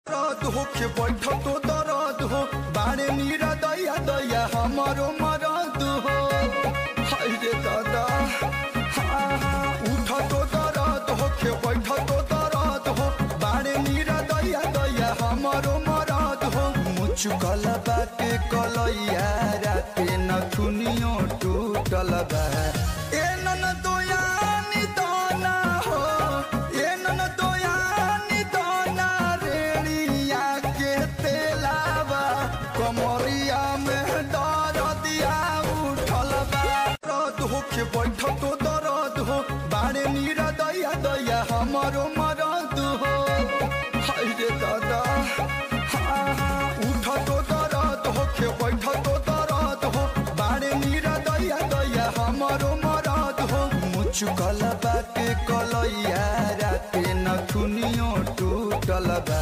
दर्द हो के बैठ तो दर्द हो बारे मीरा दया दया हमारो मरद हो। हाय रे दादा उठ तो दर्द हो के बैठ तो दर्द हो बारे मीरा दया दया हमारो मरद हो। मुचुकल बाटे कलैया राते नथुनियो टूटल बा। ए नन दोयानी दाना हो ए नन दोयानी दाना रेड़िया के तेलावा कमरिया में दर्दिया उठल बा। दर्द हो के बैठ तो दर्द हो बारे मीरा दया दया हमारो मरद हो। हाय रे दादा उठ तो दर्द हो के बैठ तो दर्द हो बारे मीरा दया दया हमारो मरद हो। मुचुकल बाटे कलैया राते नथुनियो टूटल बा।